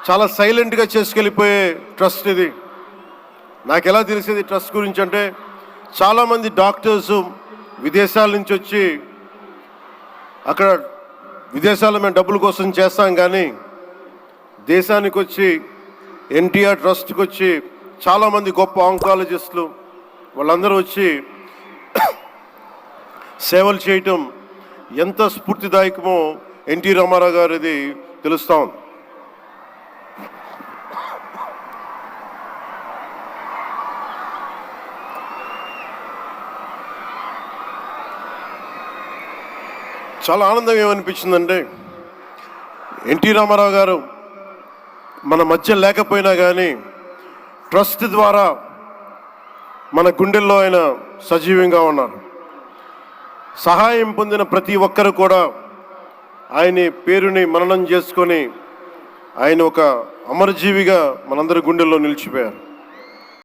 చాలా సైలెంట్గా చేసుకెళ్ళిపోయే ట్రస్ట్ ఇది. నాకు ఎలా తెలిసేది ట్రస్ట్ గురించి అంటే, చాలామంది డాక్టర్స్ విదేశాల నుంచి వచ్చి అక్కడ విదేశాల్లో మేము డబ్బుల కోసం చేస్తాం, కానీ దేశానికి వచ్చి ఎన్టీఆర్ ట్రస్ట్కి వచ్చి చాలామంది గొప్ప ఆంకాలజిస్టులు వాళ్ళందరూ వచ్చి సేవలు చేయటం ఎంత స్ఫూర్తిదాయకమో ఎన్టీ రామారావు గారిది తెలుస్తూ ఉంది. చాలా ఆనందం ఏమనిపించిందంటే, ఎన్టీ రామారావు గారు మన మధ్య లేకపోయినా కానీ ట్రస్ట్ ద్వారా మన గుండెల్లో ఆయన సజీవంగా ఉన్నారు. సహాయం పొందిన ప్రతి ఒక్కరు కూడా ఆయన పేరుని మననం చేసుకొని ఆయన ఒక అమరజీవిగా మనందరి గుండెల్లో నిలిచిపోయారు.